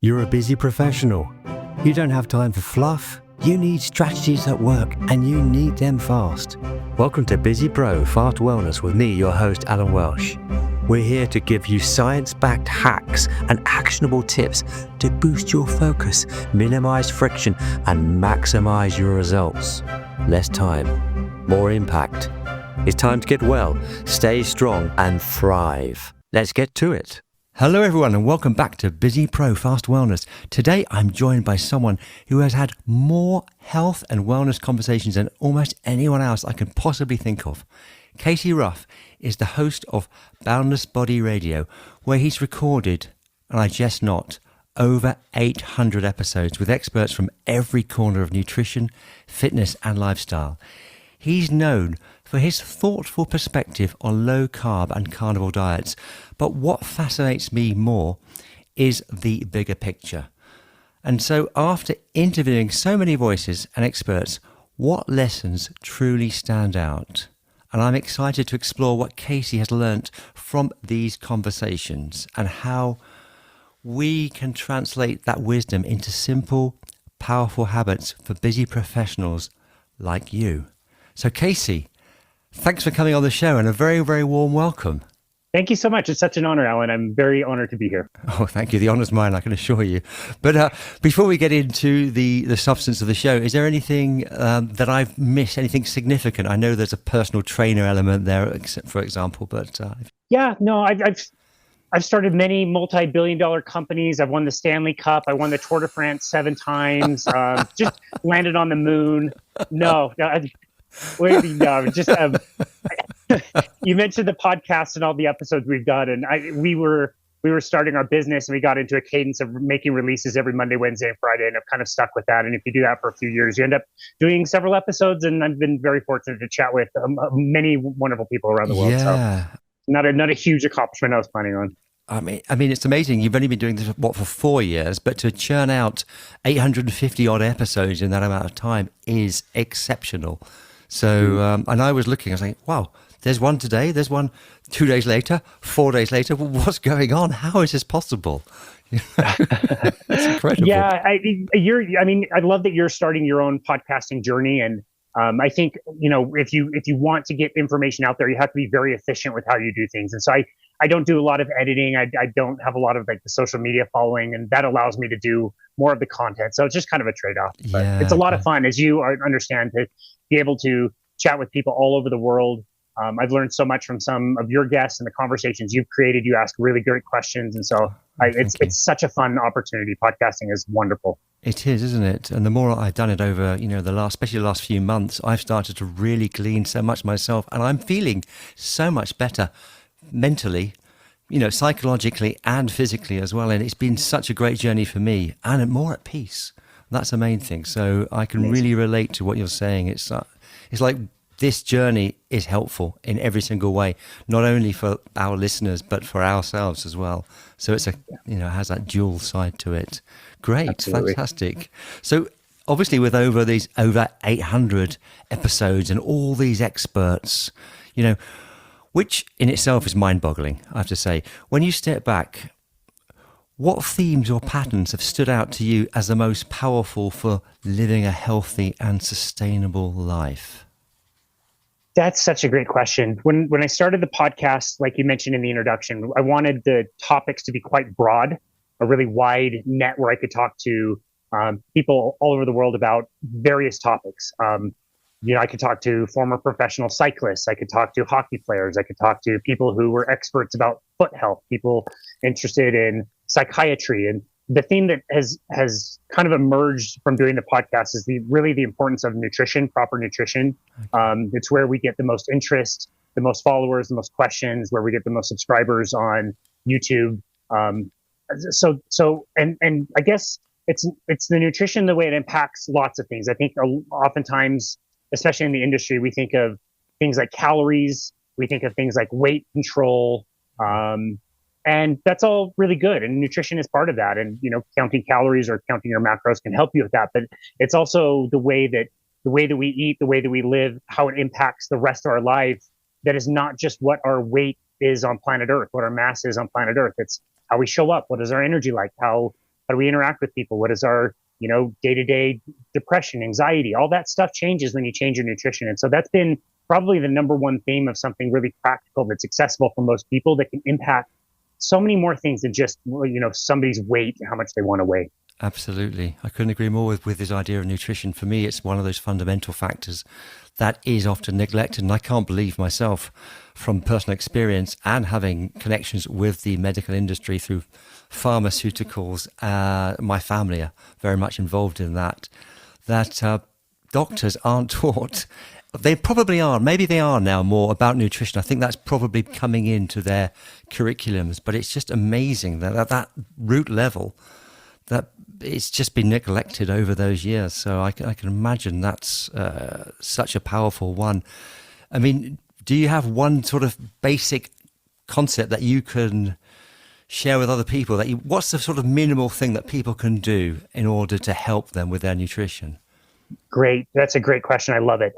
You're a busy professional. You don't have time for fluff. You need strategies that work, and you need them fast. Welcome to Busy Pro Fast Wellness with me, your host, Alan Welch. We're here to give you science-backed hacks and actionable tips to boost your focus, minimize friction, and maximize your results. Less time, more impact. It's time to get well, stay strong, and thrive. Let's get to it. Hello everyone and welcome back to Busy Pro Fast Wellness. Today I'm joined by someone who has had more health and wellness conversations than almost anyone else I can possibly think of. Casey Ruff is the host of Boundless Body Radio, where he's recorded, and I jest not, over 800 episodes with experts from every corner of nutrition, fitness and lifestyle. He's known for his thoughtful perspective on low-carb and carnivore diets. But what fascinates me more is the bigger picture. And so after interviewing so many voices and experts, what lessons truly stand out? And I'm excited to explore what Casey has learnt from these conversations and how we can translate that wisdom into simple, powerful habits for busy professionals like you. So Casey, thanks for coming on the show and a very, very warm welcome. Thank you so much. It's such an honor, Alan. I'm very honored to be here. Oh, thank you. The honor's mine, I can assure you. But before we get into the substance of the show, is there anything that I've missed, anything significant? I know there's a personal trainer element there, for example, but... Yeah, no, I've started many multi-billion-dollar companies. I've won the Stanley Cup. I won the Tour de France 7 times. Just landed on the moon. You mentioned the podcast and all the episodes we've done, and we were starting our business, and we got into a cadence of making releases every Monday, Wednesday, and Friday, and I've kind of stuck with that. And if you do that for a few years, you end up doing several episodes, and I've been very fortunate to chat with many wonderful people around the world. Yeah. So not a huge accomplishment I was planning on. I mean, it's amazing. You've only been doing this, for 4 years, but to churn out 850 odd episodes in that amount of time is exceptional. So, and I was looking, I was like, wow, there's one today, there's one 2 days later, 4 days later. Well, what's going on? How is this possible? It's incredible. Yeah, I love that you're starting your own podcasting journey. And I think, if you want to get information out there, you have to be very efficient with how you do things. And so I don't do a lot of editing. I don't have a lot of the social media following, and that allows me to do more of the content. So it's just kind of a trade-off. But it's a lot of fun, as you understand, to be able to chat with people all over the world. I've learned so much from some of your guests and the conversations you've created. You ask really great questions. And so it's such a fun opportunity. Podcasting is wonderful. It is, isn't it? And the more I've done it over, especially the last few months, I've started to really glean so much myself, and I'm feeling so much better mentally, psychologically and physically as well. And it's been such a great journey for me, and more at peace. That's the main thing. So I can really relate to what you're saying. It's like this journey is helpful in every single way, not only for our listeners, but for ourselves as well. So it's it has that dual side to it. Great. Absolutely. Fantastic. So obviously with over 800 episodes and all these experts, which in itself is mind-boggling, I have to say. When you step back, what themes or patterns have stood out to you as the most powerful for living a healthy and sustainable life? That's such a great question. When I started the podcast, like you mentioned in the introduction, I wanted the topics to be quite broad, a really wide net where I could talk to people all over the world about various topics. I could talk to former professional cyclists. I could talk to hockey players. I could talk to people who were experts about foot health, people interested in psychiatry. And the theme that has kind of emerged from doing the podcast is really the importance of nutrition, proper nutrition. Okay. It's where we get the most interest, the most followers, the most questions, where we get the most subscribers on YouTube. And I guess it's the nutrition, the way it impacts lots of things. I think oftentimes, especially in the industry, we think of things like calories, we think of things like weight control, and that's all really good. And nutrition is part of that. And, counting calories or counting your macros can help you with that. But it's also the way that we eat, the way that we live, how it impacts the rest of our life. That is not just what our weight is on planet Earth, what our mass is on planet Earth. It's how we show up. What is our energy like? How How do we interact with people? What is our, day-to-day depression, anxiety? All that stuff changes when you change your nutrition. And so that's been probably the number one theme of something really practical that's accessible for most people that can impact so many more things than just, somebody's weight and how much they want to weigh. Absolutely. I couldn't agree more with this idea of nutrition. For me, it's one of those fundamental factors that is often neglected. And I can't believe myself, from personal experience and having connections with the medical industry through pharmaceuticals, my family are very much involved in that doctors aren't taught. They probably are. Maybe they are now more about nutrition. I think that's probably coming into their curriculums. But it's just amazing that at that root level, that it's just been neglected over those years. So I can imagine that's such a powerful one. I mean, do you have one sort of basic concept that you can share with other people? What's the sort of minimal thing that people can do in order to help them with their nutrition? Great. That's a great question. I love it.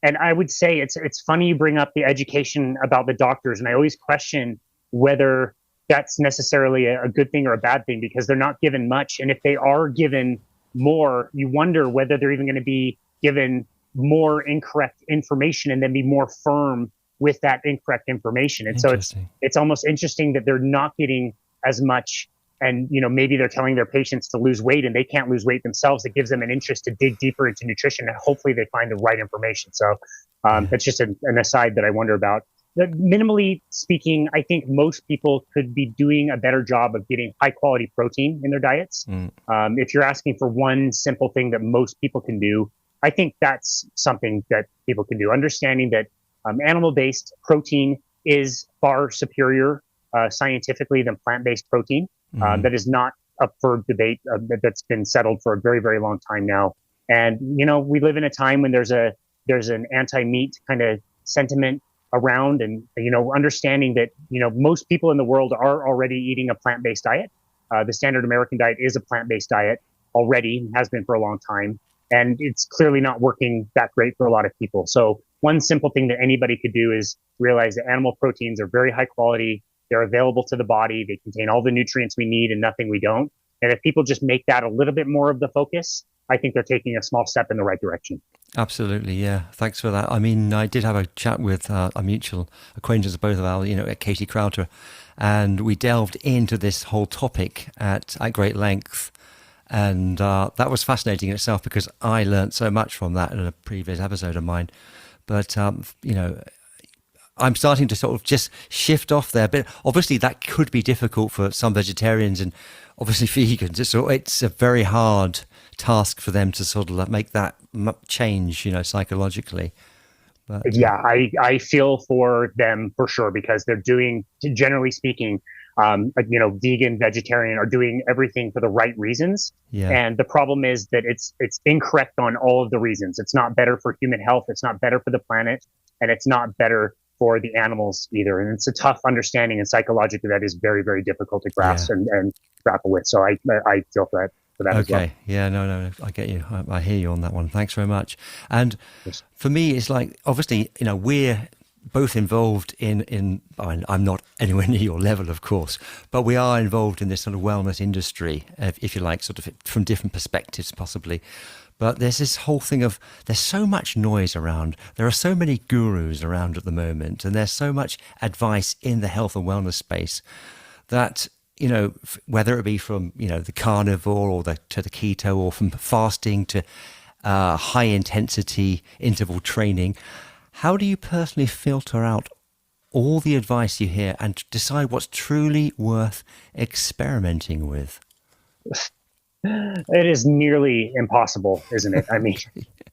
And I would say it's funny you bring up the education about the doctors. And I always question whether that's necessarily a good thing or a bad thing, because they're not given much. And if they are given more, you wonder whether they're even going to be given more incorrect information and then be more firm with that incorrect information. And so it's almost interesting that they're not getting as much. And, maybe they're telling their patients to lose weight and they can't lose weight themselves. It gives them an interest to dig deeper into nutrition, and hopefully they find the right information. So that's just an aside that I wonder about. Minimally speaking, I think most people could be doing a better job of getting high quality protein in their diets. If you're asking for one simple thing that most people can do, I think that's something that people can do. Understanding that animal-based protein is far superior scientifically than plant-based protein. That is not up for debate. That's been settled for a very, very long time now. And, we live in a time when there's an anti-meat kind of sentiment around, and, understanding that, most people in the world are already eating a plant-based diet. The standard American diet is a plant-based diet already, has been for a long time. And it's clearly not working that great for a lot of people. So one simple thing that anybody could do is realize that animal proteins are very high quality. They're available to the body. They contain all the nutrients we need and nothing we don't. And if people just make that a little bit more of the focus, I think they're taking a small step in the right direction. Absolutely, yeah. Thanks for that. I mean, I did have a chat with a mutual acquaintance of both of ours, Casey Crowther, and we delved into this whole topic at great length. And that was fascinating in itself, because I learned so much from that in a previous episode of mine. But, I'm starting to sort of just shift off there. But obviously that could be difficult for some vegetarians and obviously vegans. So it's a very hard task for them to sort of make that change, psychologically. But, yeah, I feel for them for sure, because they're doing, generally speaking, vegan, vegetarian are doing everything for the right reasons. Yeah. And the problem is that it's incorrect on all of the reasons. It's not better for human health. It's not better for the planet, and it's not better for the animals either. And it's a tough understanding, and psychologically that is very, very difficult to grasp and grapple with. So I feel for that as well. Okay. Yeah, no, I get you. I hear you on that one. Thanks very much. And for me, it's like, obviously, we're both involved in I'm not anywhere near your level, of course, but we are involved in this sort of wellness industry, if you like, sort of from different perspectives possibly. But there's this whole thing of, there's so much noise around. There are so many gurus around at the moment, and there's so much advice in the health and wellness space that, whether it be from, the carnivore or to the keto, or from fasting to high intensity interval training, how do you personally filter out all the advice you hear and decide what's truly worth experimenting with? It is nearly impossible, isn't it? I mean,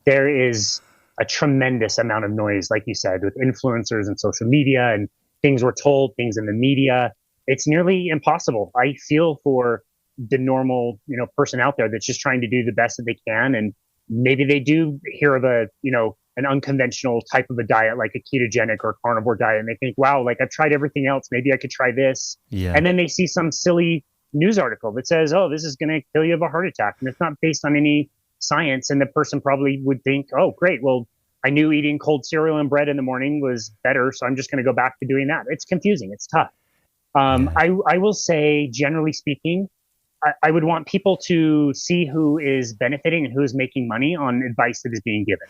there is a tremendous amount of noise, like you said, with influencers and social media and things we're told, things in the media. It's nearly impossible. I feel for the normal, person out there that's just trying to do the best that they can. And maybe they do hear of an unconventional type of a diet, like a ketogenic or carnivore diet, and they think, wow, like I've tried everything else. Maybe I could try this. Yeah. And then they see some silly news article that says, oh, this is going to kill you of a heart attack. And it's not based on any science. And the person probably would think, oh, great. Well, I knew eating cold cereal and bread in the morning was better, so I'm just going to go back to doing that. It's confusing. It's tough. I will say, generally speaking, I would want people to see who is benefiting and who is making money on advice that is being given.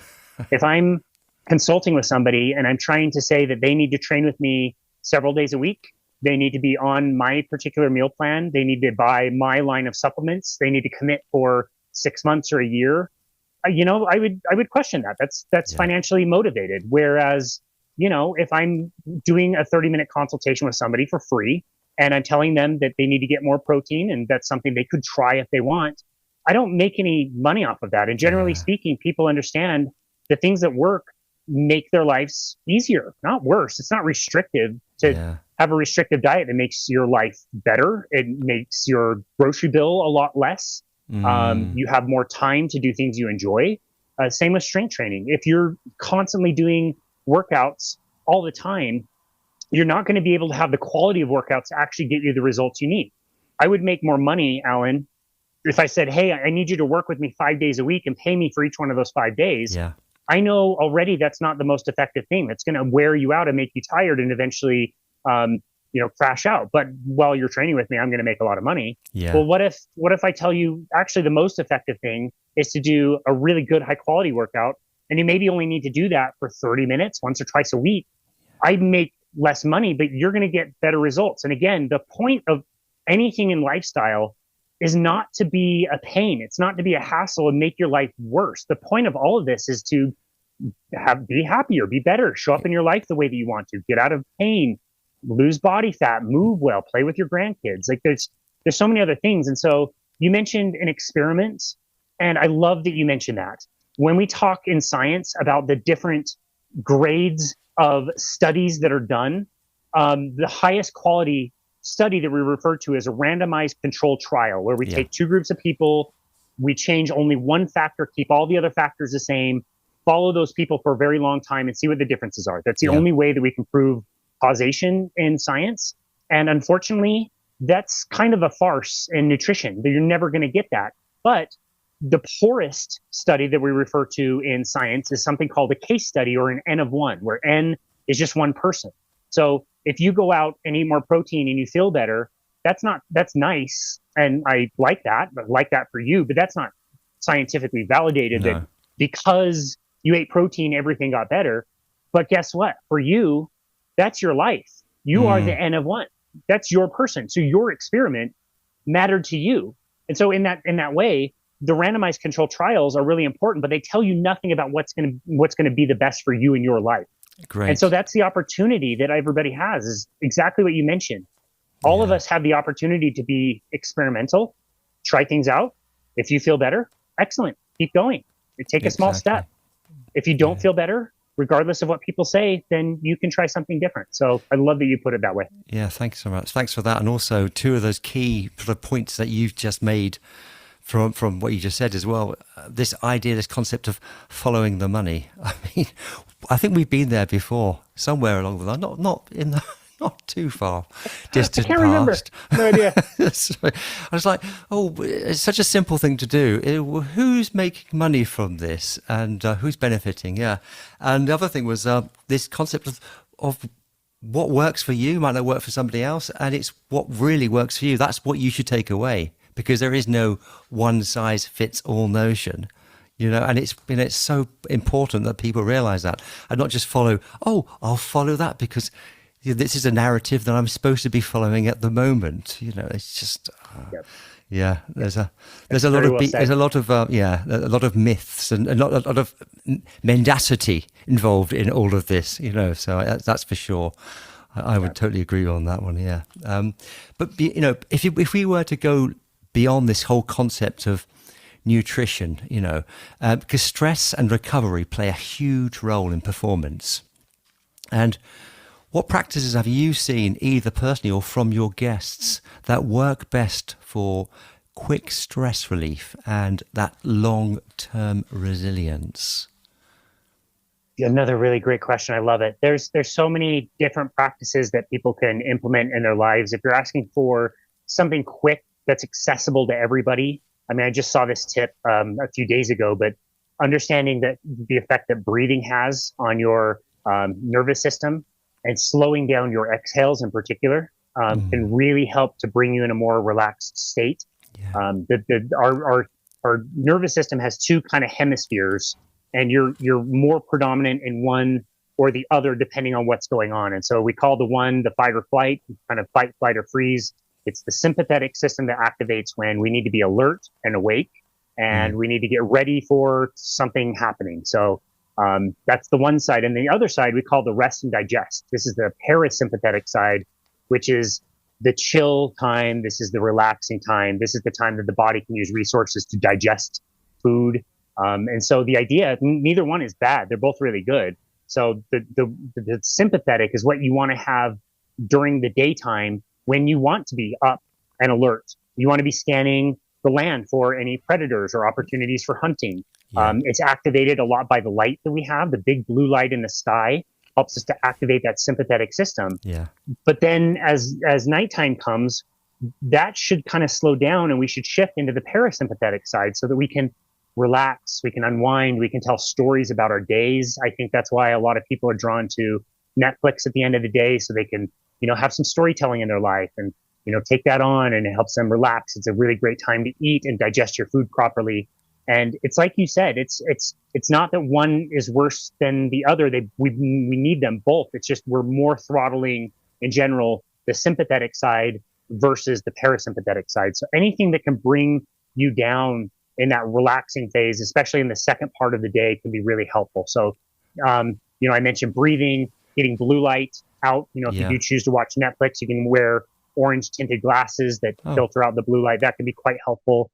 If I'm consulting with somebody and I'm trying to say that they need to train with me several days a week, they need to be on my particular meal plan, they need to buy my line of supplements, they need to commit for 6 months or a year, I would question that. That's financially motivated. Whereas, if I'm doing a 30-minute consultation with somebody for free and I'm telling them that they need to get more protein and that's something they could try if they want, I don't make any money off of that. And generally speaking, people understand the things that work make their lives easier, not worse. It's not restrictive to have a restrictive diet that makes your life better. It makes your grocery bill a lot less. You have more time to do things you enjoy. Same with strength training. If you're constantly doing workouts all the time, you're not going to be able to have the quality of workouts to actually get you the results you need. I would make more money, Alan, if I said, hey, I need you to work with me 5 days a week and pay me for each one of those 5 days. Yeah. I know already that's not the most effective thing. That's going to wear you out and make you tired and eventually, crash out. But while you're training with me, I'm going to make a lot of money. Yeah. Well, what if I tell you actually the most effective thing is to do a really good high quality workout, and you maybe only need to do that for 30 minutes once or twice a week. I make less money, but you're going to get better results. And again, the point of anything in lifestyle is not to be a pain. It's not to be a hassle and make your life worse. The point of all of this is to be happier, be better, show up in your life the way that you want to, get out of pain, lose body fat, move well, play with your grandkids. Like there's so many other things. And so you mentioned an experiment, and I love that you mentioned that. When we talk in science about the different grades of studies that are done, the highest quality study that we refer to as a randomized controlled trial, where we take two groups of people, we change only one factor, keep all the other factors the same, follow those people for a very long time and see what the differences are. That's the only way that we can prove causation in science. And unfortunately, that's kind of a farce in nutrition. You're never going to get that. But the poorest study that we refer to in science is something called a case study, or an N of 1, where N is just one person. So if you go out and eat more protein and you feel better, that's nice. And I like that for you, but that's not scientifically validated that because you ate protein, everything got better. But guess what? For you, that's your life. You are the N of 1. That's your person. So your experiment mattered to you. And so in that way, the randomized controlled trials are really important, but they tell you nothing about what's going to be the best for you in your life. Great. And so that's the opportunity that everybody has, is exactly what you mentioned. All of us have the opportunity to be experimental, try things out. If you feel better, excellent, keep going. Take a small step. If you don't feel better, regardless of what people say, then you can try something different. So I love that you put it that way. Yeah, thanks so much. Thanks for that. And also two of those key sort of points that you've just made from what you just said as well, this idea, this concept of following the money. I mean, I think we've been there before, somewhere along the line, not too far distant past. I can't remember. No idea. So I was like, it's such a simple thing to do. Who's making money from this, and who's benefiting? Yeah. And the other thing was this concept of what works for you might not work for somebody else, and it's what really works for you. That's what you should take away, because there is no one size fits all notion. And it's so important that people realize that, and not just follow, I'll follow that because this is a narrative that I'm supposed to be following at the moment. It's just, there's a lot of myths and a lot of mendacity involved in all of this, so that's for sure. I would totally agree on that one. Yeah. But if we were to go beyond this whole concept of nutrition, because stress and recovery play a huge role in performance. And what practices have you seen, either personally or from your guests, that work best for quick stress relief and that long-term resilience? Another really great question. I love it. There's so many different practices that people can implement in their lives. If you're asking for something quick that's accessible to everybody, I mean, I just saw this tip a few days ago, but understanding that the effect that breathing has on your nervous system and slowing down your exhales in particular can really help to bring you in a more relaxed state. Yeah. Our nervous system has two kind of hemispheres, and you're more predominant in one or the other depending on what's going on. And so we call the one the fight or flight, kind of fight, flight, or freeze. It's the sympathetic system that activates when we need to be alert and awake, and we need to get ready for something happening. So that's the one side. And the other side we call the rest and digest. This is the parasympathetic side, which is the chill time. This is the relaxing time. This is the time that the body can use resources to digest food. And so the idea, neither one is bad. They're both really good. So the sympathetic is what you want to have during the daytime when you want to be up and alert. You want to be scanning the land for any predators or opportunities for hunting. Yeah. It's activated a lot by the light that we have. The big blue light in the sky helps us to activate that sympathetic system. Yeah. But then as nighttime comes, that should kind of slow down, and we should shift into the parasympathetic side so that we can relax, we can unwind, we can tell stories about our days. I think that's why a lot of people are drawn to Netflix at the end of the day, so they can, have some storytelling in their life and, take that on, and it helps them relax. It's a really great time to eat and digest your food properly. And it's like you said, it's not that one is worse than the other. We need them both. It's just we're more throttling in general the sympathetic side versus the parasympathetic side. So anything that can bring you down in that relaxing phase, especially in the second part of the day, can be really helpful. So, I mentioned breathing, getting blue light out. If you do choose to watch Netflix, you can wear orange tinted glasses that filter out the blue light. That can be quite helpful.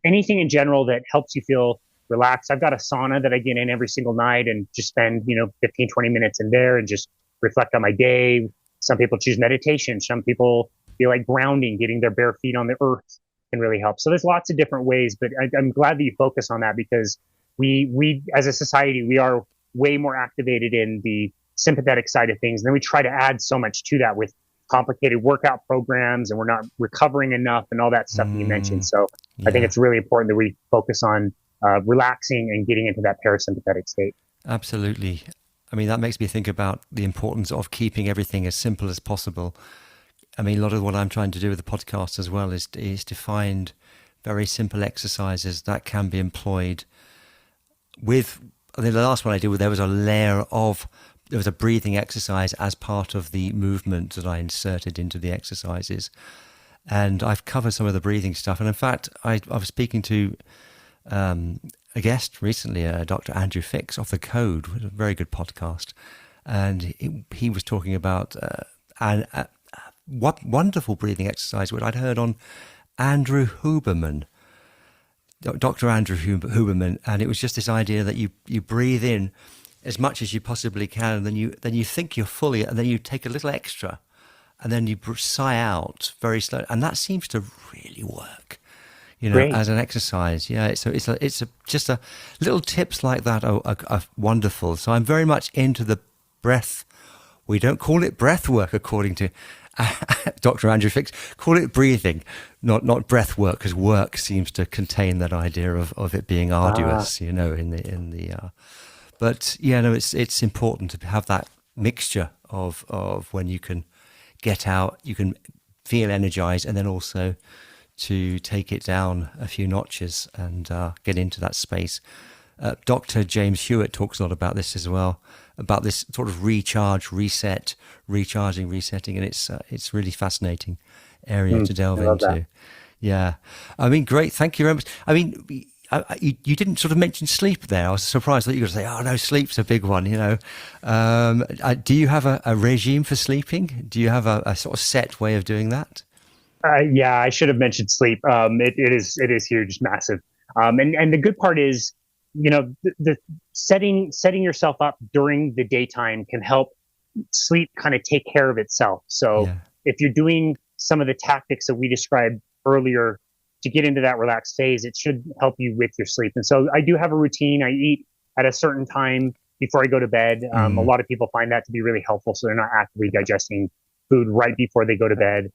Anything in general that helps you feel relaxed. I've got a sauna that I get in every single night and just spend, 15, 20 minutes in there and just reflect on my day. Some people choose meditation. Some people feel like grounding, getting their bare feet on the earth can really help. So there's lots of different ways, but I'm glad that you focus on that, because we as a society, we are way more activated in the sympathetic side of things. And then we try to add so much to that with complicated workout programs, and we're not recovering enough and all that stuff that you mentioned. So I think it's really important that we focus on relaxing and getting into that parasympathetic state. Absolutely. I mean, that makes me think about the importance of keeping everything as simple as possible. I mean, a lot of what I'm trying to do with the podcast as well is to find very simple exercises that can be employed with. I think the last one I did, there was a breathing exercise as part of the movement that I inserted into the exercises. And I've covered some of the breathing stuff. And in fact, I was speaking to a guest recently, Dr. Andrew Fix of The Code, a very good podcast. And he was talking about what wonderful breathing exercise which I'd heard on Andrew Huberman, Dr. Andrew Huberman. And it was just this idea that you breathe in as much as you possibly can, and then you think you're fully, and then you take a little extra, and then you sigh out very slowly, and that seems to really work, Great. As an exercise. Yeah, so it's just a little tips like that are wonderful. So I'm very much into the breath. We don't call it breath work, according to Dr. Andrew Fix. Call it breathing, not breath work, because work seems to contain that idea of it being arduous, in the. But it's important to have that mixture of when you can get out, you can feel energized, and then also to take it down a few notches and get into that space. Dr. James Hewitt talks a lot about this as well, about this sort of recharge, reset, recharging, resetting, and it's really fascinating area to delve into. That. Yeah, I mean, great, thank you very much. I mean, you didn't sort of mention sleep there. I was surprised that you were going to say, "Oh no, sleep's a big one." Do you have a regime for sleeping? Do you have a sort of set way of doing that? Yeah, I should have mentioned sleep. It is huge, massive. And the good part is, the setting yourself up during the daytime can help sleep kind of take care of itself. So if you're doing some of the tactics that we described earlier to get into that relaxed phase, it should help you with your sleep. And so I do have a routine. I eat at a certain time before I go to bed. A lot of people find that to be really helpful, so they're not actively digesting food right before they go to bed.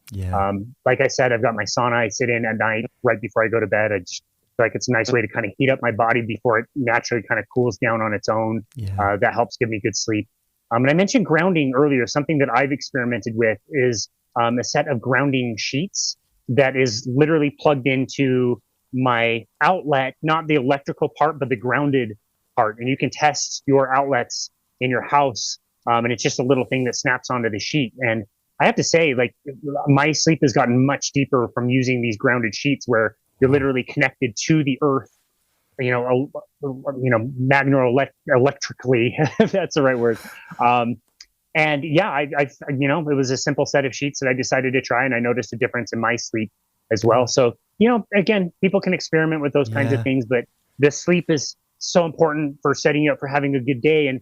Like I said, I've got my sauna. I sit in at night right before I go to bed. I just feel like it's a nice way to kind of heat up my body before it naturally kind of cools down on its own. That helps give me good sleep. And I mentioned grounding earlier. Something that I've experimented with is a set of grounding sheets. that is literally plugged into my outlet, not the electrical part, but the grounded part. And you can test your outlets in your house. And it's just a little thing that snaps onto the sheet. And I have to say, like, my sleep has gotten much deeper from using these grounded sheets where you're literally connected to the earth, electrically, if that's the right word. And yeah, I, it was a simple set of sheets that I decided to try, and I noticed a difference in my sleep as well. So, again, people can experiment with those kinds of things, but the sleep is so important for setting you up for having a good day. And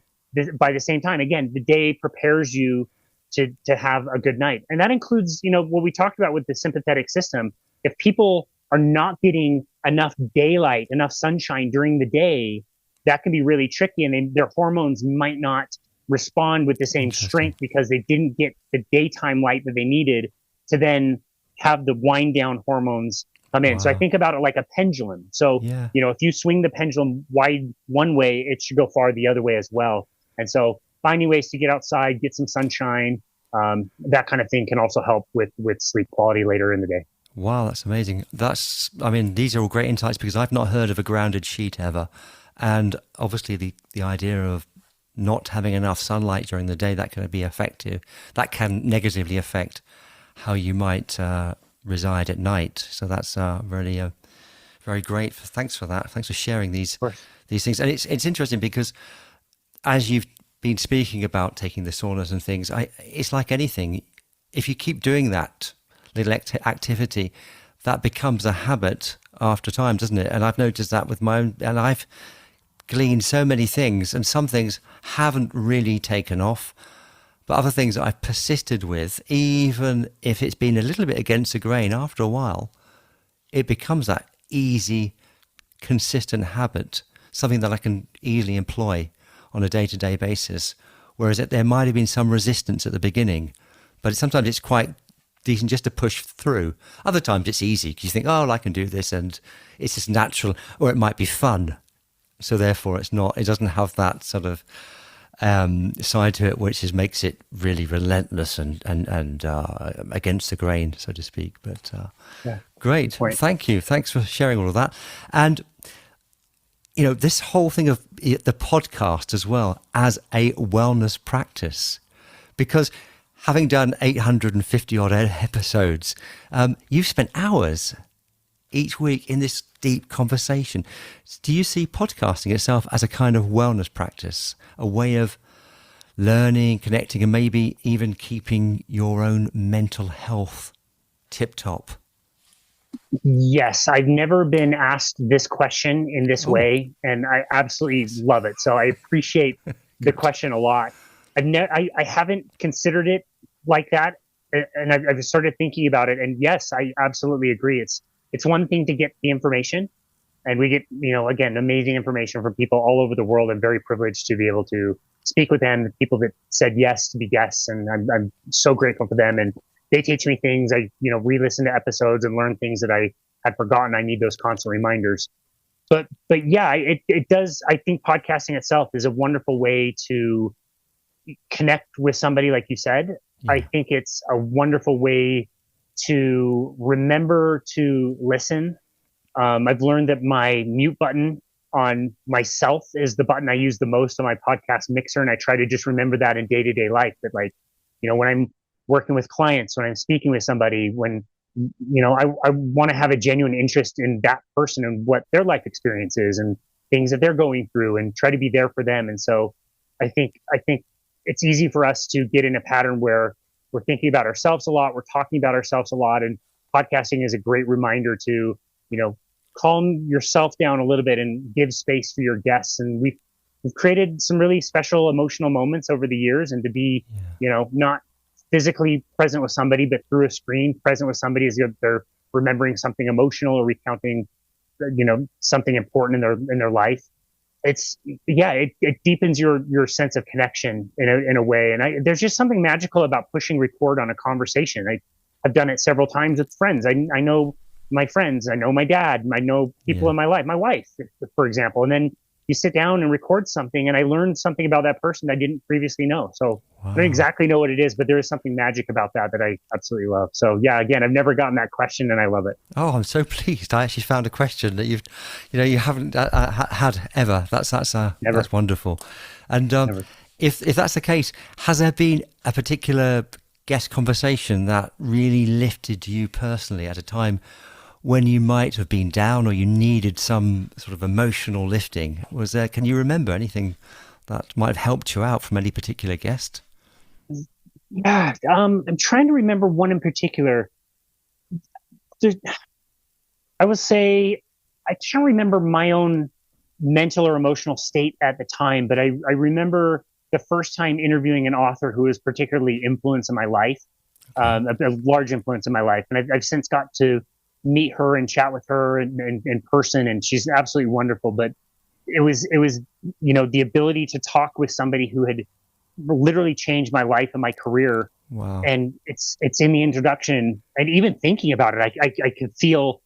by the same time, again, the day prepares you to have a good night. And that includes, what we talked about with the sympathetic system. If people are not getting enough daylight, enough sunshine during the day, that can be really tricky. And their hormones might not respond with the same strength because they didn't get the daytime light that they needed to then have the wind down hormones come in. Wow. So I think about it like a pendulum. So, if you swing the pendulum wide one way, it should go far the other way as well. And so finding ways to get outside, get some sunshine, that kind of thing can also help with sleep quality later in the day. Wow, that's amazing. These are all great insights because I've not heard of a grounded sheet ever. And obviously the idea of not having enough sunlight during the day, that can be effective. That can negatively affect how you might reside at night. So that's really very great. Thanks for that. Thanks for sharing these things. And it's interesting because as you've been speaking about taking the saunas and things, it's like anything. If you keep doing that little activity, that becomes a habit after time, doesn't it? And I've noticed that with my own, and I've gleaned so many things, and some things haven't really taken off, but other things I've persisted with, even if it's been a little bit against the grain, after a while, it becomes that easy, consistent habit, something that I can easily employ on a day-to-day basis. Whereas there might have been some resistance at the beginning, but sometimes it's quite decent just to push through. Other times it's easy because you think, I can do this, and it's just natural, or it might be fun. So therefore it doesn't have that sort of side to it, which makes it really relentless and against the grain, so to speak. But great. Thank you. Thanks for sharing all of that. And, this whole thing of the podcast as well as a wellness practice, because having done 850 odd episodes, you've spent hours each week in this deep conversation. Do you see podcasting itself as a kind of wellness practice, a way of learning, connecting, and maybe even keeping your own mental health tip-top? Yes, I've never been asked this question in this way, and I absolutely love it. So I appreciate the question a lot. I haven't considered it like that, and I've started thinking about it. And yes, I absolutely agree. It's one thing to get the information, and we get, again, amazing information from people all over the world. I'm very privileged to be able to speak with them, the people that said yes to be guests, and I'm so grateful for them. And they teach me things. I, re-listen to episodes and learn things that I had forgotten. I need those constant reminders. But yeah, it does. I think podcasting itself is a wonderful way to connect with somebody, like you said. I think it's a wonderful way to remember to listen. I've learned that my mute button on myself is the button I use the most on my podcast mixer. And I try to just remember that in day-to-day life, that when I'm working with clients, when I'm speaking with somebody, when, I want to have a genuine interest in that person and what their life experience is and things that they're going through, and try to be there for them. And so I think it's easy for us to get in a pattern where we're thinking about ourselves a lot, we're talking about ourselves a lot, and podcasting is a great reminder to, calm yourself down a little bit and give space for your guests. And we've created some really special emotional moments over the years, and to be, not physically present with somebody, but through a screen present with somebody as they're remembering something emotional or recounting, something important in their life. It deepens your sense of connection in a way. And there's just something magical about pushing record on a conversation. I've done it several times with friends. I know my friends, I know my dad, I know people in my life, my wife, for example. And then you sit down and record something, and I learned something about that person that I didn't previously know. So Wow. I don't exactly know what it is, but there is something magic about that I absolutely love. So yeah, again, I've never gotten that question, and I love it. Oh, I'm so pleased. I actually found a question that you haven't had ever. That's wonderful. And if that's the case, has there been a particular guest conversation that really lifted you personally at a time when you might have been down or you needed some sort of emotional lifting? Can you remember anything that might have helped you out from any particular guest? Yeah, I'm trying to remember one in particular. I would say I can't remember my own mental or emotional state at the time, but I remember the first time interviewing an author who was particularly influenced in my life, a large influence in my life. And I've since got to meet her and chat with her in person, and she's absolutely wonderful. But it was, the ability to talk with somebody who had literally changed my life and my career. Wow. And it's in the introduction, and even thinking about it, I can feel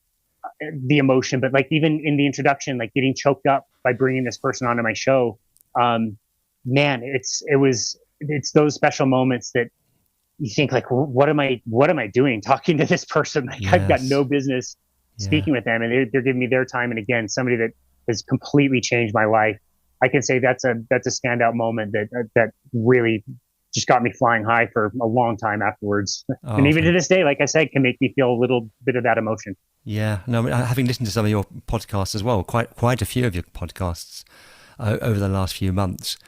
the emotion, but like even in the introduction, like getting choked up by bringing this person onto my show. Man, it's those special moments that you think like, what am I doing talking to this person? Like, yes. I've got no business speaking with them, and they're giving me their time. And again, somebody that has completely changed my life. I can say that's a standout moment that really just got me flying high for a long time afterwards. Oh, and even to this day, like I said, can make me feel a little bit of that emotion. Yeah, no, having listened to some of your podcasts as well, quite a few of your podcasts over the last few months,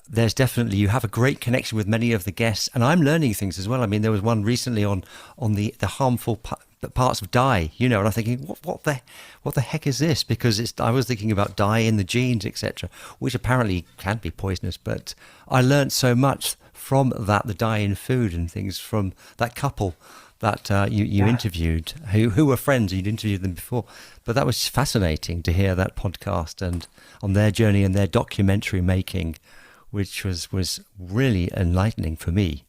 there's definitely, you have a great connection with many of the guests, and I'm learning things as well. I mean, there was one recently on the harmful parts of dye, and I'm thinking, what the heck is this? Because I was thinking about dye in the genes, etc., which apparently can be poisonous. But I learned so much from that, the dye in food and things, from that couple that you interviewed, who were friends. You'd interviewed them before, but that was fascinating to hear that podcast and on their journey and their documentary making, which was really enlightening for me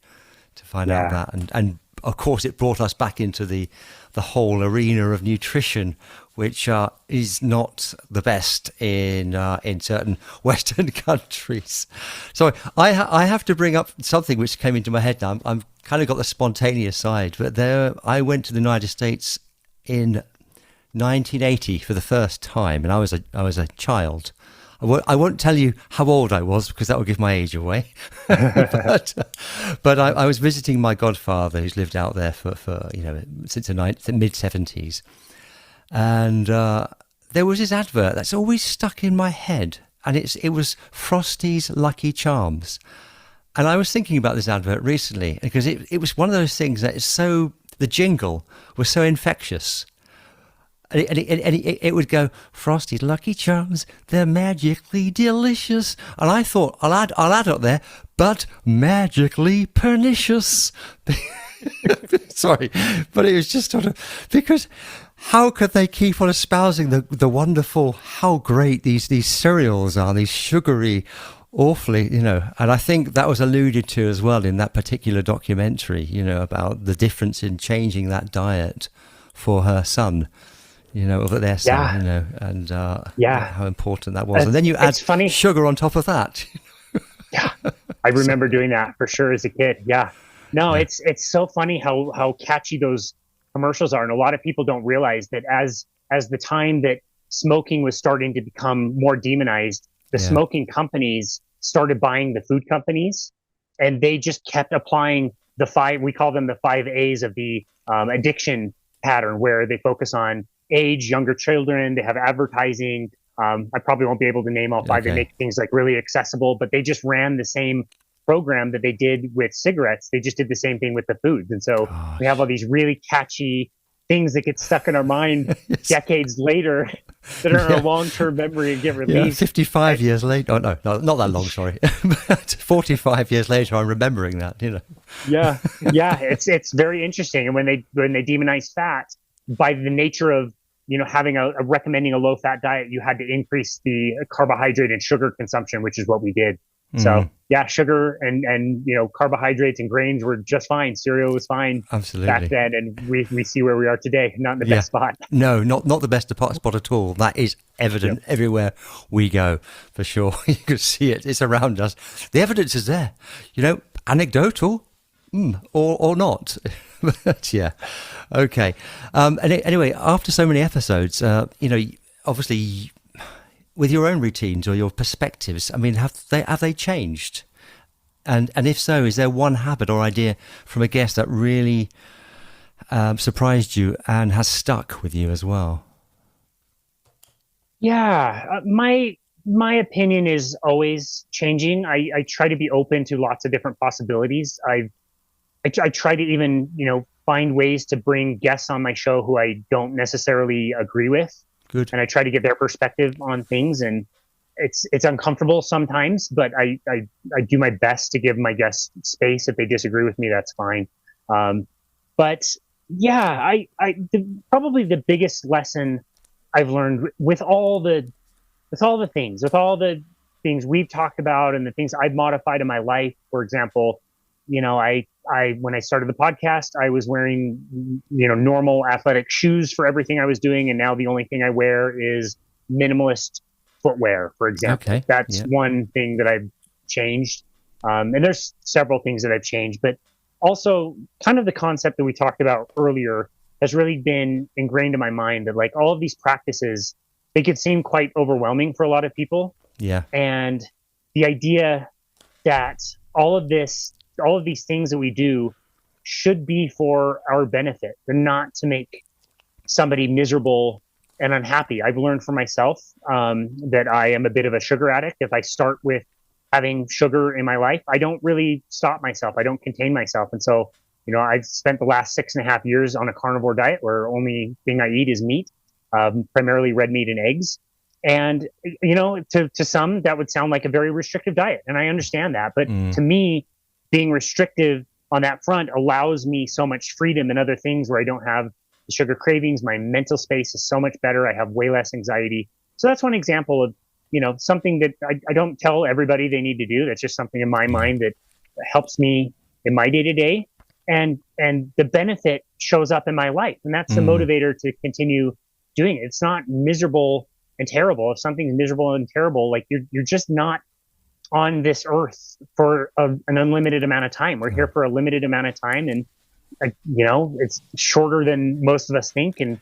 to find out that. And of course, it brought us back into the whole arena of nutrition, which is not the best in certain Western countries. So I have to bring up something which came into my head now. I'm kind of got the spontaneous side, but I went to the United States in 1980 for the first time, and I was a child. I won't tell you how old I was because that will give my age away. but I was visiting my godfather, who's lived out there for since the mid-70s. And there was this advert that's always stuck in my head, and it was Frosty's Lucky Charms. And I was thinking about this advert recently because it was one of those things that is so, the jingle was so infectious. And it would go, Frosty Lucky Charms, they're magically delicious. And I thought, I'll add up there, but magically pernicious. Sorry, but it was just sort of, because how could they keep on espousing the wonderful, how great these cereals are, these sugary, awfully, and I think that was alluded to as well in that particular documentary, about the difference in changing that diet for her son. Of their son, and how important that was. And then you add sugar on top of that. Yeah, I remember doing that for sure as a kid. Yeah. No, it's so funny how catchy those commercials are. And a lot of people don't realize that as the time that smoking was starting to become more demonized, the smoking companies started buying the food companies, and they just kept applying we call them the 5 A's of the addiction pattern, where they focus on age, younger children, they have advertising. I probably won't be able to name all 5. They make things like really accessible, but they just ran the same program that they did with cigarettes. They just did the same thing with the foods. And so we have all these really catchy things that get stuck in our mind decades later that are in a long-term memory and get released. 55 years later. Oh, no, not that long, sorry. But 45 years later, I'm remembering that, Yeah, it's very interesting. And when they demonize fat, by the nature of having recommending a low fat diet, you had to increase the carbohydrate and sugar consumption, which is what we did. So yeah, sugar and carbohydrates and grains were just fine. Cereal was fine back then, and we see where we are today. Not in the best spot. No, not the best spot at all. That is evident everywhere we go, for sure. You can see it. It's around us. The evidence is there. Anecdotal, or not. But yeah, okay. Anyway, after so many episodes, obviously, with your own routines or your perspectives, I mean, have they changed? And if so, is there one habit or idea from a guest that really surprised you and has stuck with you as well? Yeah, my opinion is always changing. I try to be open to lots of different possibilities. I try to even find ways to bring guests on my show who I don't necessarily agree with. Good. And I try to get their perspective on things, and it's uncomfortable sometimes, but I do my best to give my guests space. If they disagree with me, that's fine. But yeah, probably the biggest lesson I've learned with all the things we've talked about and the things I've modified in my life. For example, when I started the podcast, I was wearing, normal athletic shoes for everything I was doing. And now the only thing I wear is minimalist footwear, for example. Okay. That's one thing that I've changed. And there's several things that I've changed, but also kind of the concept that we talked about earlier has really been ingrained in my mind that like all of these practices, they could seem quite overwhelming for a lot of people. Yeah. And the idea that all of these things that we do should be for our benefit. They're not to make somebody miserable and unhappy. I've learned for myself that I am a bit of a sugar addict. If I start with having sugar in my life, I don't really stop myself. I don't contain myself. And so, I've spent the last 6.5 years on a carnivore diet where only thing I eat is meat, primarily red meat and eggs. And, to some, that would sound like a very restrictive diet. And I understand that. But to me, being restrictive on that front allows me so much freedom in other things where I don't have the sugar cravings. My mental space is so much better. I have way less anxiety. So that's one example of, something that I don't tell everybody they need to do. That's just something in my mind that helps me in my day to day. And the benefit shows up in my life. And that's the motivator to continue doing it. It's not miserable and terrible. If something's miserable and terrible, like you're just not on this earth for an unlimited amount of time. We're here for a limited amount of time, and it's shorter than most of us think. And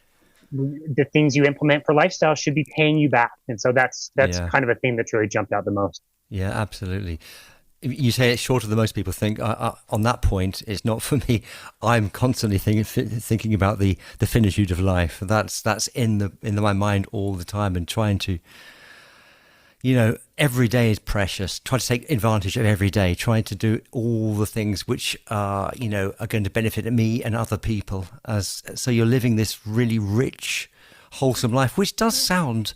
the things you implement for lifestyle should be paying you back. And so that's kind of a thing that's really jumped out the most. Yeah, absolutely. You say it's shorter than most people think. On that point, it's not for me. I'm constantly thinking about the finitude of life. That's in my mind all the time, and trying to, every day is precious. Try to take advantage of every day. Trying to do all the things which are going to benefit me and other people. So you're living this really rich, wholesome life, which does sound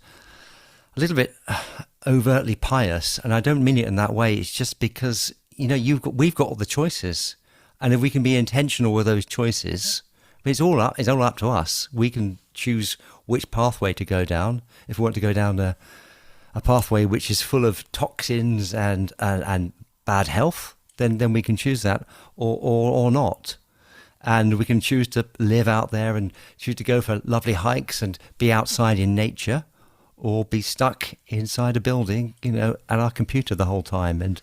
a little bit overtly pious, and I don't mean it in that way. It's just because we've got all the choices, and if we can be intentional with those choices, it's all up to us. We can choose which pathway to go down. If we want to go down a pathway which is full of toxins and bad health, then we can choose that, or not. And we can choose to live out there and choose to go for lovely hikes and be outside in nature, or be stuck inside a building, at our computer the whole time. And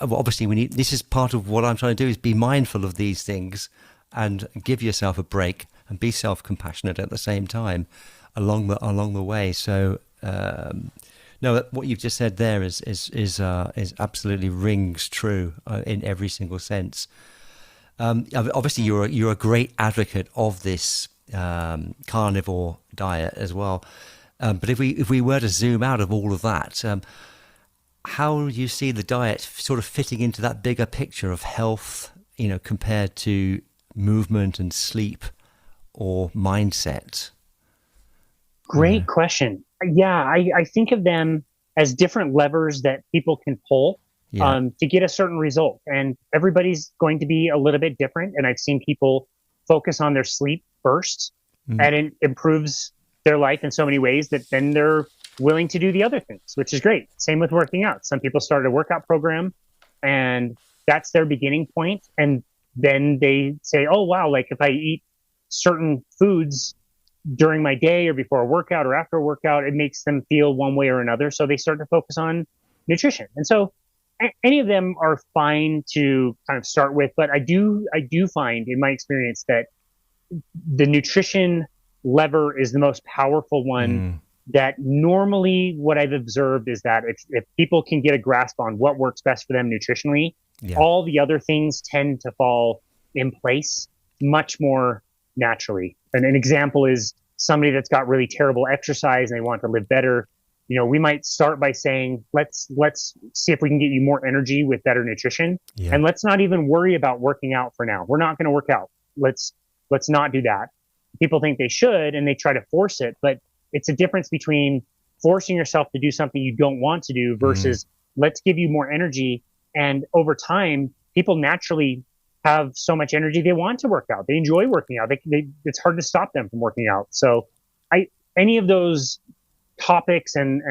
obviously this is part of what I'm trying to do, is be mindful of these things and give yourself a break and be self-compassionate at the same time along the way. So, no, what you've just said there is absolutely rings true in every single sense. Obviously you're a great advocate of this carnivore diet as well. But if we were to zoom out of all of that, how do you see the diet sort of fitting into that bigger picture of health, compared to movement and sleep or mindset? Great question. Yeah, I think of them as different levers that people can pull to get a certain result. And everybody's going to be a little bit different. And I've seen people focus on their sleep first, and it improves their life in so many ways that then they're willing to do the other things, which is great. Same with working out. Some people start a workout program and that's their beginning point. And then they say, oh, wow, like if I eat certain foods during my day or before a workout or after a workout, it makes them feel one way or another. So they start to focus on nutrition. And so any of them are fine to kind of start with, but I do find in my experience that the nutrition lever is the most powerful one. That normally what I've observed is that if people can get a grasp on what works best for them nutritionally, all the other things tend to fall in place much more naturally. And an example is somebody that's got really terrible exercise and they want to live better. You know, we might start by saying, let's see if we can get you more energy with better nutrition. And let's not even worry about working out for now. We're not going to work out. Let's not do that. People think they should and they try to force it, but it's a difference between forcing yourself to do something you don't want to do versus let's give you more energy. And over time, people naturally have so much energy they want to work out. They enjoy working out. It's hard to stop them from working out. So any of those topics and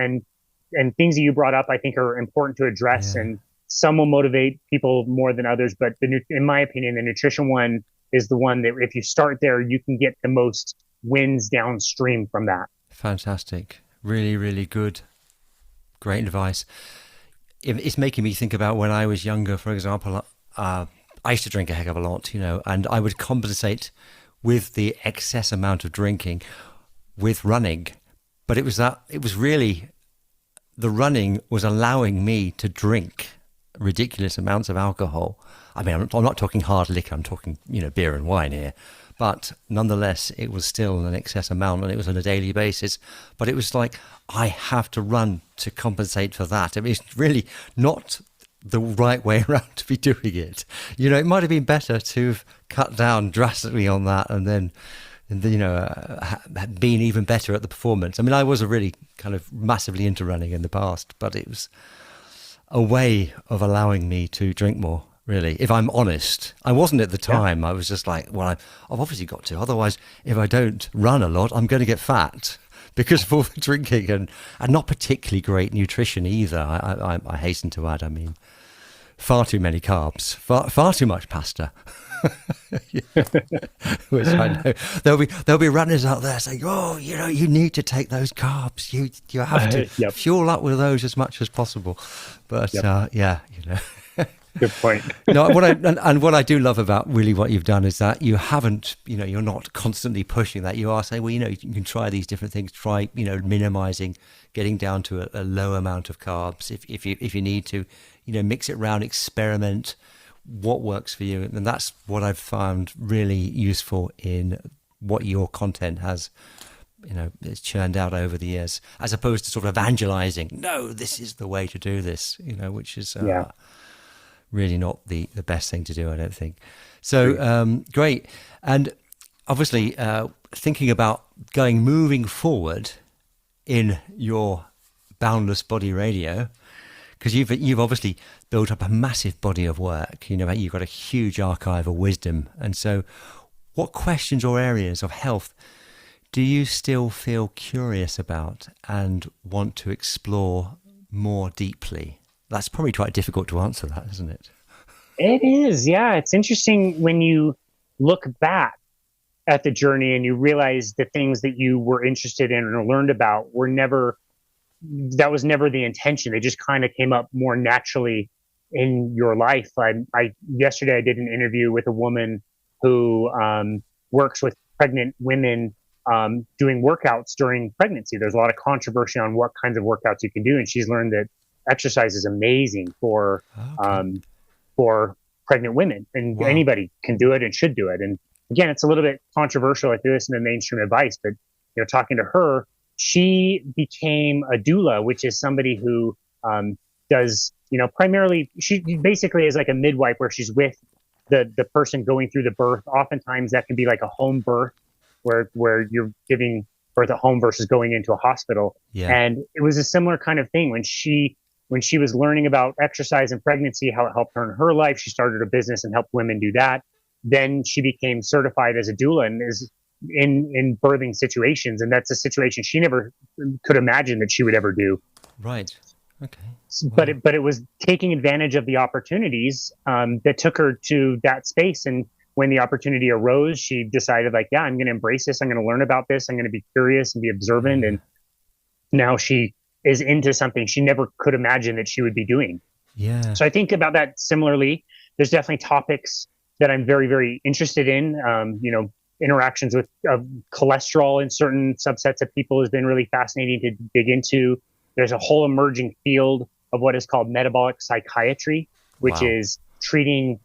things that you brought up, I think are important to address, and some will motivate people more than others. But in my opinion, the nutrition one is the one that if you start there, you can get the most wins downstream from that. Fantastic. Really, really good. Great advice. It's making me think about when I was younger, for example. I used to drink a heck of a lot, and I would compensate with the excess amount of drinking with running. But it was really, the running was allowing me to drink ridiculous amounts of alcohol. I mean, I'm not talking hard liquor, I'm talking, beer and wine here. But nonetheless, it was still an excess amount, and it was on a daily basis. But it was like, I have to run to compensate for that. I mean, it's really not the right way around to be doing it. It might have been better to have cut down drastically on that and then been even better at the performance. I mean, I was really kind of massively into running in the past, but it was a way of allowing me to drink more. Really, if I'm honest, I wasn't at the time. I was just like, well, I've obviously got to. Otherwise, if I don't run a lot, I'm going to get fat because of all the drinking and not particularly great nutrition either. I hasten to add, I mean, far too many carbs, far too much pasta. Which I know there'll be runners out there saying, oh, you need to take those carbs. You have to fuel up with those as much as possible. But Good point. No, what I do love about really what you've done is that you haven't, you're not constantly pushing that. You are saying, well, you can try these different things, try, minimizing, getting down to a low amount of carbs if you need to, mix it around, experiment what works for you. And that's what I've found really useful in what your content has, it's churned out over the years, as opposed to sort of evangelizing. No, this is the way to do this, which is really not the best thing to do, I don't think. So great. And obviously thinking about moving forward in your Boundless Body Radio, because you've obviously built up a massive body of work. You've got a huge archive of wisdom. And so what questions or areas of health do you still feel curious about and want to explore more deeply? That's probably quite difficult to answer that, isn't it? It is, yeah. It's interesting when you look back at the journey and you realize the things that you were interested in or learned about that was never the intention. They just kind of came up more naturally in your life. Yesterday I did an interview with a woman who works with pregnant women doing workouts during pregnancy. There's a lot of controversy on what kinds of workouts you can do, and she's learned that exercise is amazing for pregnant women, and anybody can do it and should do it. And again, it's a little bit controversial if you listen to mainstream advice, but talking to her, she became a doula, which is somebody who does, primarily, she basically is like a midwife where she's with the person going through the birth. Oftentimes that can be like a home birth where you're giving birth at home versus going into a hospital. Yeah. And it was a similar kind of thing when she was learning about exercise and pregnancy, how it helped her in her life. She started a business and helped women do that. Then she became certified as a doula and is in birthing situations, and that's a situation she never could imagine that she would ever do. Right. Okay. Wow. But it was taking advantage of the opportunities that took her to that space. And when the opportunity arose, she decided, like, yeah, I'm going to embrace this. I'm going to learn about this. I'm going to be curious and be observant. And now she is into something she never could imagine that she would be doing. Yeah. So I think about that similarly. There's definitely topics that I'm very, very interested in. Interactions with cholesterol in certain subsets of people has been really fascinating to dig into. There's a whole emerging field of what is called metabolic psychiatry, which is treating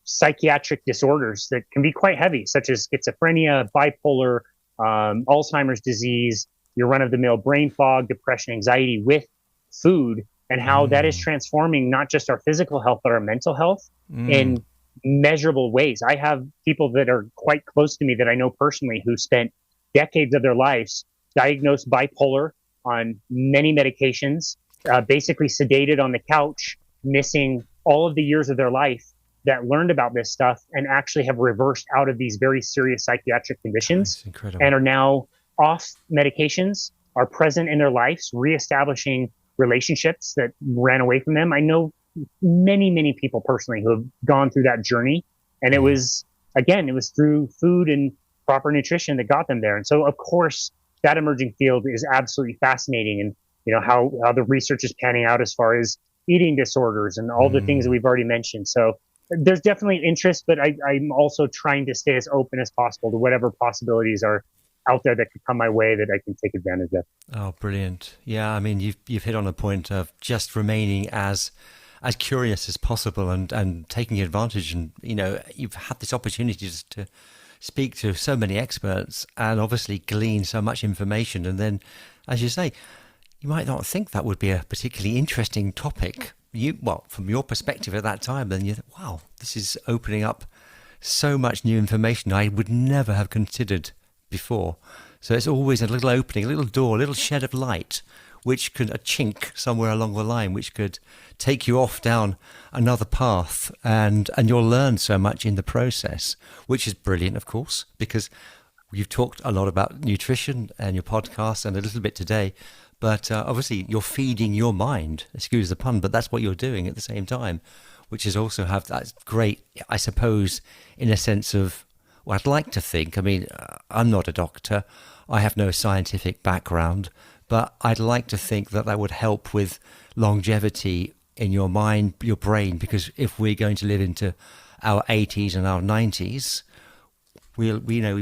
psychiatric disorders that can be quite heavy, such as schizophrenia, bipolar, Alzheimer's disease, your run-of-the-mill brain fog, depression, anxiety with food, and how that is transforming not just our physical health, but our mental health in measurable ways. I have people that are quite close to me that I know personally who spent decades of their lives diagnosed bipolar on many medications, basically sedated on the couch, missing all of the years of their life, that learned about this stuff and actually have reversed out of these very serious psychiatric conditions and are now off medications, are present in their lives, reestablishing relationships that ran away from them. I know many, many people personally who have gone through that journey. And it was through food and proper nutrition that got them there. And so, of course, that emerging field is absolutely fascinating. And, how the research is panning out as far as eating disorders and all the things that we've already mentioned. So there's definitely interest, but I'm also trying to stay as open as possible to whatever possibilities are out there that could come my way that I can take advantage of. Oh, brilliant. Yeah, I mean, you've hit on a point of just remaining as curious as possible and taking advantage. And, you've had this opportunity to speak to so many experts and obviously glean so much information. And then, as you say, you might not think that would be a particularly interesting topic. From your perspective at that time, then you think, wow, this is opening up so much new information I would never have considered before. So it's always a little opening, a little door, a little shed of light, which could, a chink somewhere along the line, which could take you off down another path, and you'll learn so much in the process, which is brilliant, of course, because you've talked a lot about nutrition and your podcast and a little bit today, but obviously you're feeding your mind, excuse the pun, but that's what you're doing at the same time, which is also have that great, I suppose, in a sense of, well, I'd like to think, I mean, I'm not a doctor, I have no scientific background, but I'd like to think that would help with longevity in your mind, your brain, because if we're going to live into our 80s and our 90s, we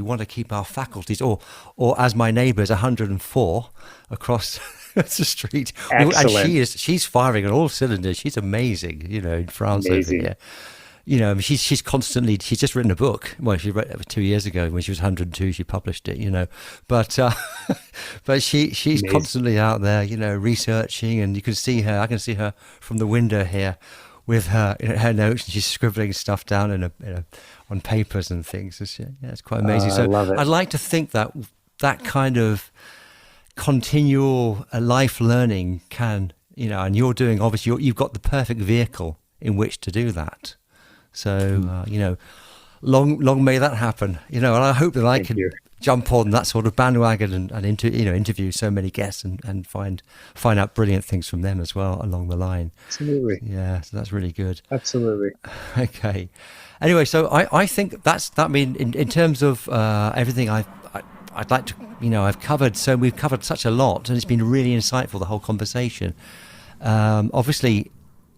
want to keep our faculties, or as my neighbour's 104 across the street. Excellent. And she's firing on all cylinders. She's amazing, in France over here. She's constantly, she's just written a book. Well, she wrote it 2 years ago when she was 102, she published it, but she's amazing. Constantly out there, researching, and I can see her from the window here with her notes, and she's scribbling stuff down on papers and things. It's quite amazing. So I love it. I'd like to think that kind of continual life learning can, and you're doing, obviously, you've got the perfect vehicle in which to do that. So, long may that happen, and I hope that I can jump on that sort of bandwagon and interview so many guests and find out brilliant things from them as well along the line. Absolutely. Yeah, so that's really good. Absolutely. Okay. Anyway, so I think in terms of everything I'd like to, I've covered, so we've covered such a lot, and it's been really insightful, the whole conversation. Obviously,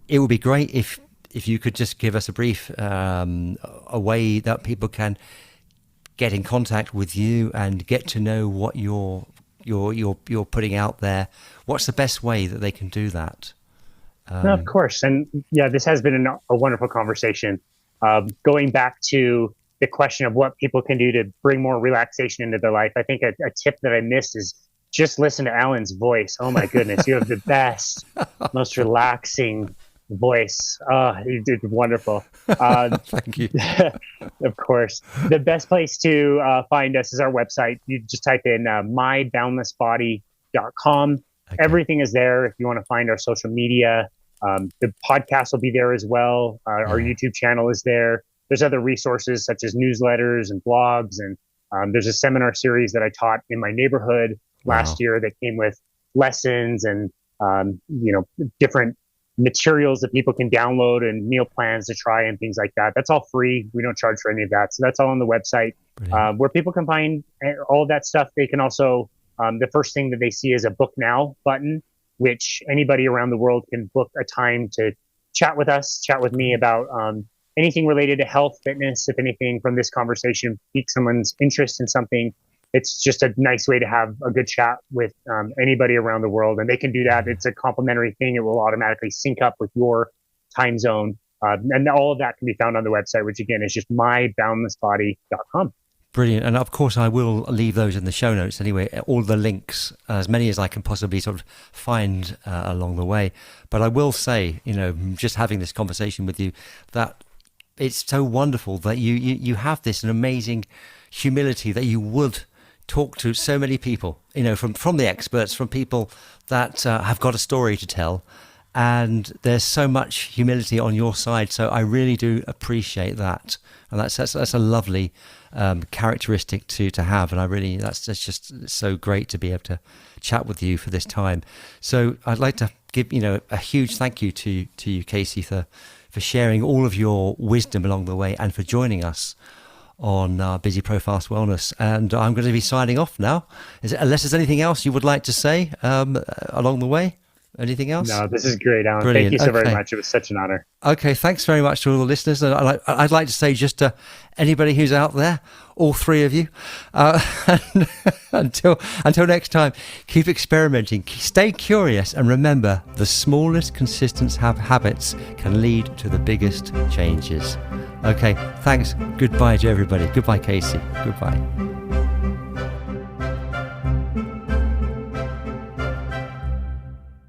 it would be great if you could just give us a brief, a way that people can get in contact with you and get to know what you're putting out there. What's the best way that they can do that? No, of course. And yeah, this has been a wonderful conversation. Going back to the question of what people can do to bring more relaxation into their life, I think a tip that I missed is just listen to Alan's voice. Oh my goodness, you have the best, most relaxing voice. You did wonderful. Thank you. Of course. The best place to find us is our website. You just type in myboundlessbody.com. Okay. Everything is there. If you want to find our social media, the podcast will be there as well. Our YouTube channel is there. There's other resources such as newsletters and blogs and There's a seminar series that I taught in my neighborhood last year that came with lessons and, different materials that people can download and meal plans to try and things like that. That's all free. We don't charge for any of that. So that's all on the website where people can find all of that stuff. They can also, the first thing that they see is a book now button, which anybody around the world can book a time to chat with us, chat with me about anything related to health, fitness. If anything from this conversation piques someone's interest in something, it's just a nice way to have a good chat with anybody around the world. And they can do that. It's a complimentary thing. It will automatically sync up with your time zone. And all of that can be found on the website, which again is just myboundlessbody.com. Brilliant. And of course, I will leave those in the show notes anyway, all the links, as many as I can possibly sort of find along the way. But I will say, just having this conversation with you, that it's so wonderful that you have this an amazing humility that you would talk to so many people, from the experts, from people that have got a story to tell. And there's so much humility on your side. So I really do appreciate that. And that's a lovely characteristic to have. And I really, that's just so great to be able to chat with you for this time. So I'd like to give, a huge thank you to you, Casey, for sharing all of your wisdom along the way and for joining us on Busy Pro Fast Wellness. And I'm going to be signing off now. Unless there's anything else you would like to say along the way? Anything else? No, this is great, Alan. Brilliant. Thank you so very much. It was such an honor. Okay, thanks very much to all the listeners. And I'd like to say just to anybody who's out there, all three of you, until next time, keep experimenting, stay curious, and remember, the smallest consistent habits can lead to the biggest changes. Okay, thanks. Goodbye to everybody. Goodbye, Casey. Goodbye.